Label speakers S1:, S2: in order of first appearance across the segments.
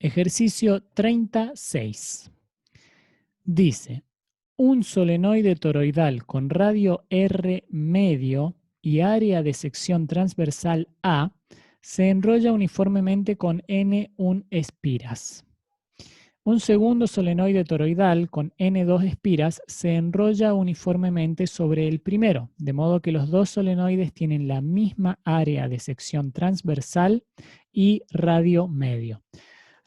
S1: Ejercicio 36. Dice, un solenoide toroidal con radio R medio y área de sección transversal A se enrolla uniformemente con N1 espiras. Un segundo solenoide toroidal con N2 espiras se enrolla uniformemente sobre el primero, de modo que los dos solenoides tienen la misma área de sección transversal y radio medio.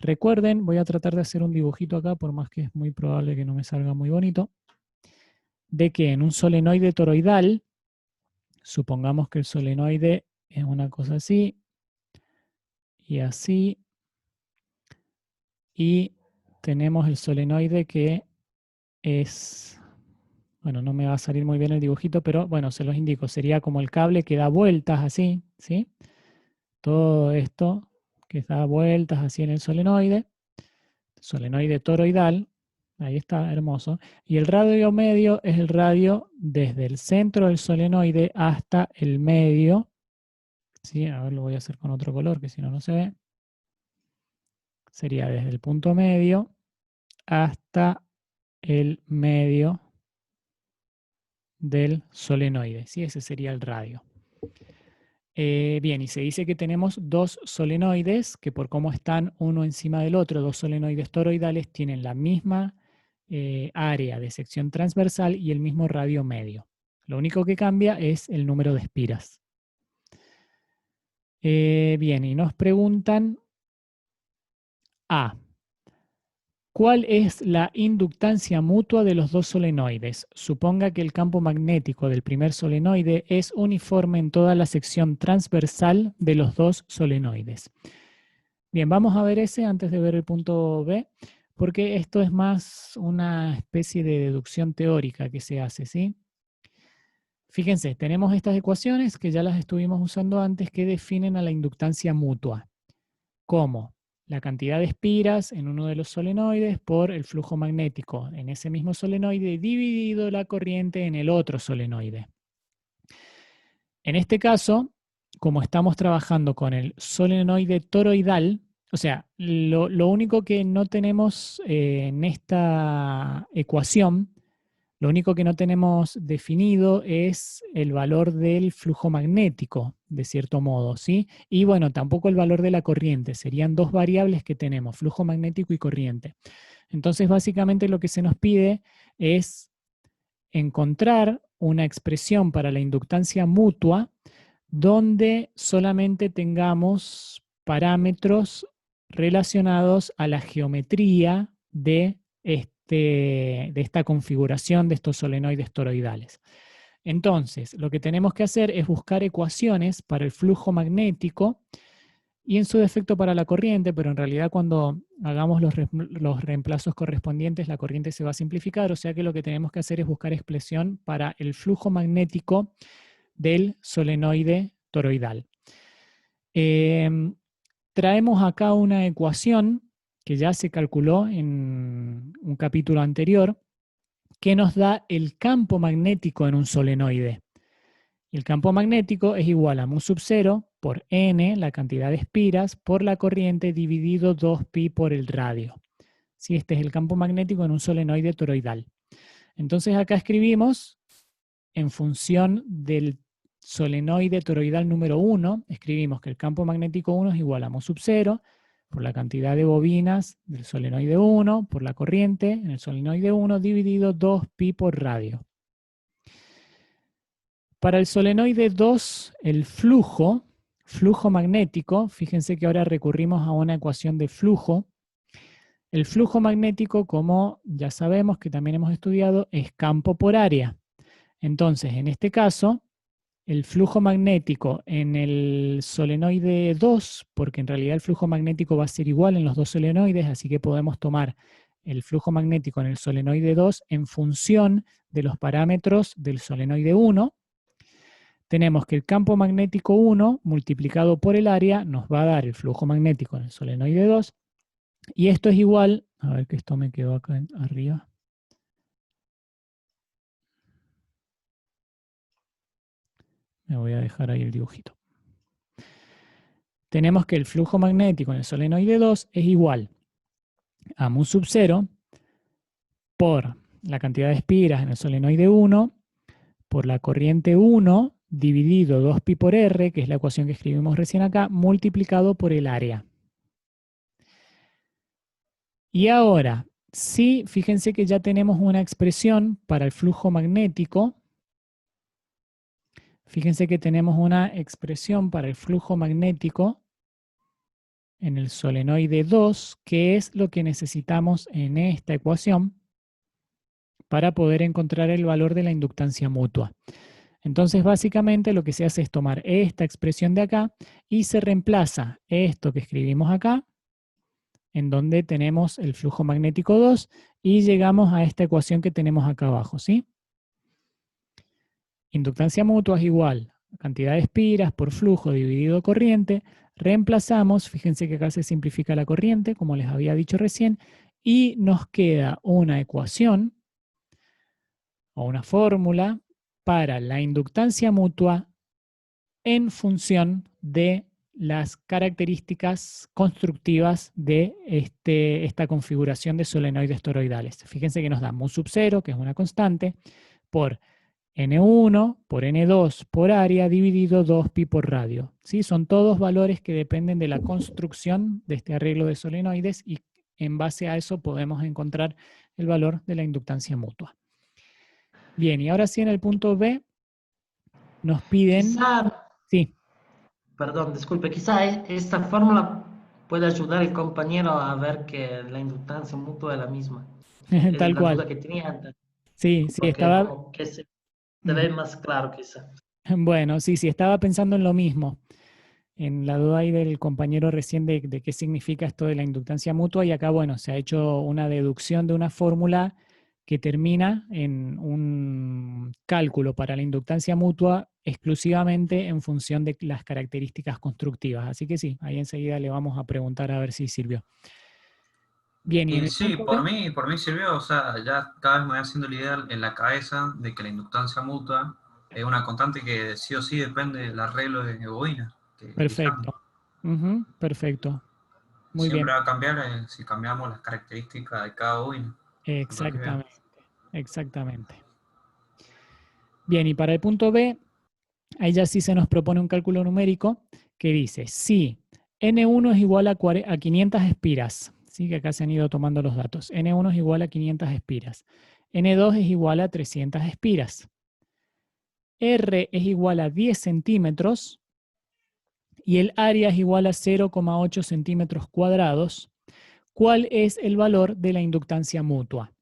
S1: Recuerden, voy a tratar de hacer un dibujito acá, por más que es muy probable que no me salga muy bonito, de que en un solenoide toroidal, supongamos que el solenoide es una cosa así, y tenemos el solenoide que es, bueno, no me va a salir muy bien el dibujito, pero bueno, se los indico, sería como el cable que da vueltas así, ¿sí? Todo esto que da vueltas así en el solenoide toroidal, ahí está, hermoso. Y el radio medio es el radio desde el centro del solenoide hasta el medio. ¿Sí? A ver, lo voy a hacer con otro color, que si no, no se ve. Sería desde el punto medio hasta el medio del solenoide. ¿Sí? Ese sería el radio. Bien, y se dice que tenemos dos solenoides que por cómo están uno encima del otro, dos solenoides toroidales, tienen la misma área de sección transversal y el mismo radio medio. Lo único que cambia es el número de espiras. Bien, y nos preguntan A. ¿Cuál es la inductancia mutua de los dos solenoides? Suponga que el campo magnético del primer solenoide es uniforme en toda la sección transversal de los dos solenoides. Bien, vamos a ver ese antes de ver el punto B, porque esto es más una especie de deducción teórica que se hace, ¿sí? Fíjense, tenemos estas ecuaciones que ya las estuvimos usando antes que definen a la inductancia mutua. ¿Cómo? La cantidad de espiras en uno de los solenoides por el flujo magnético en ese mismo solenoide dividido la corriente en el otro solenoide. En este caso, como estamos trabajando con el solenoide toroidal, o sea, lo único que no tenemos en esta ecuación, lo único que no tenemos definido es el valor del flujo magnético, de cierto modo, ¿sí? Y bueno, tampoco el valor de la corriente, serían dos variables que tenemos, flujo magnético y corriente. Entonces, básicamente lo que se nos pide es encontrar una expresión para la inductancia mutua donde solamente tengamos parámetros relacionados a la geometría de esta configuración de estos solenoides toroidales. Entonces, lo que tenemos que hacer es buscar ecuaciones para el flujo magnético y en su defecto para la corriente, pero en realidad cuando hagamos los reemplazos correspondientes, la corriente se va a simplificar, o sea que lo que tenemos que hacer es buscar expresión para el flujo magnético del solenoide toroidal. Traemos acá una ecuación que ya se calculó en un capítulo anterior, que nos da el campo magnético en un solenoide. El campo magnético es igual a mu sub 0 por n, la cantidad de espiras, por la corriente dividido 2pi por el radio. Si este es el campo magnético en un solenoide toroidal. Entonces acá escribimos, en función del solenoide toroidal número 1, escribimos que el campo magnético 1 es igual a mu sub 0 por la cantidad de bobinas del solenoide 1, por la corriente en el solenoide 1, dividido 2pi por radio. Para el solenoide 2, el flujo magnético, fíjense que ahora recurrimos a una ecuación de flujo. El flujo magnético, como ya sabemos que también hemos estudiado, es campo por área. Entonces, en este caso, el flujo magnético en el solenoide 2, porque en realidad el flujo magnético va a ser igual en los dos solenoides, así que podemos tomar el flujo magnético en el solenoide 2 en función de los parámetros del solenoide 1. Tenemos que el campo magnético 1 multiplicado por el área nos va a dar el flujo magnético en el solenoide 2, y esto es igual, a ver que esto me quedó acá arriba. Me voy a dejar ahí el dibujito. Tenemos que el flujo magnético en el solenoide 2 es igual a mu sub 0 por la cantidad de espiras en el solenoide 1 por la corriente 1 dividido 2pi por r, que es la ecuación que escribimos recién acá, multiplicado por el área. Y ahora, sí, fíjense que ya tenemos una expresión para el flujo magnético. Fíjense que tenemos una expresión para el flujo magnético en el solenoide 2, que es lo que necesitamos en esta ecuación para poder encontrar el valor de la inductancia mutua. Entonces, básicamente lo que se hace es tomar esta expresión de acá y se reemplaza esto que escribimos acá, en donde tenemos el flujo magnético 2, y llegamos a esta ecuación que tenemos acá abajo, ¿sí? Inductancia mutua es igual a cantidad de espiras por flujo dividido corriente. Reemplazamos, fíjense que acá se simplifica la corriente, como les había dicho recién, y nos queda una ecuación o una fórmula para la inductancia mutua en función de las características constructivas de esta configuración de solenoides toroidales. Fíjense que nos da mu sub 0, que es una constante, por N1 por N2 por área dividido 2pi por radio. ¿Sí? Son todos valores que dependen de la construcción de este arreglo de solenoides y en base a eso podemos encontrar el valor de la inductancia mutua. Bien, y ahora sí en el punto B nos piden...
S2: Quizá,
S1: Sí,
S2: perdón, disculpe, quizá esta fórmula puede ayudar al compañero a ver que la inductancia mutua es la misma. Es
S1: tal
S2: la
S1: cual.
S2: duda que tenía antes,
S1: Sí, sí,
S2: porque
S1: estaba...
S2: como que se
S1: mm,
S2: ve más claro quizá.
S1: Bueno, sí, sí, estaba pensando en lo mismo, en la duda ahí del compañero recién de qué significa esto de la inductancia mutua, y acá, bueno, se ha hecho una deducción de una fórmula que termina en un cálculo para la inductancia mutua exclusivamente en función de las características constructivas. Así que sí, ahí enseguida le vamos a preguntar a ver si sirvió. Bien, y en
S3: Y
S1: el
S3: sí,
S1: punto B,
S3: por mí sirvió, o sea, ya cada vez me voy haciendo la idea en la cabeza de que la inductancia mutua es una constante que sí o sí depende del arreglo de bobina que elijamos.
S1: perfecto. Ujú, perfecto. Muy bien.
S3: Siempre va a cambiar si cambiamos las características de cada bobina. Por lo que veo.
S1: Exactamente, exactamente. Bien, y para el punto B, ahí ya sí se nos propone un cálculo numérico que dice, si N1 es igual a 500 espiras, ¿sí? Que acá se han ido tomando los datos, N1 es igual a 500 espiras, N2 es igual a 300 espiras, R es igual a 10 centímetros y el área es igual a 0,8 centímetros cuadrados, ¿cuál es el valor de la inductancia mutua?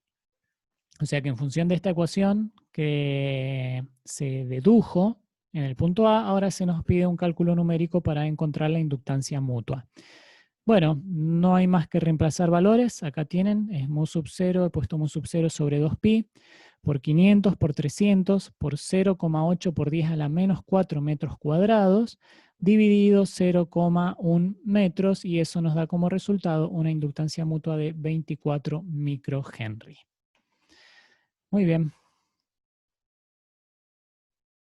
S1: O sea que en función de esta ecuación que se dedujo en el punto A, ahora se nos pide un cálculo numérico para encontrar la inductancia mutua. Bueno, no hay más que reemplazar valores. Acá tienen, es mu sub 0, he puesto mu sub 0 sobre 2pi, por 500, por 300, por 0,8 por 10 a la menos 4 metros cuadrados, dividido 0,1 metros, y eso nos da como resultado una inductancia mutua de 24 microhenry. Muy bien.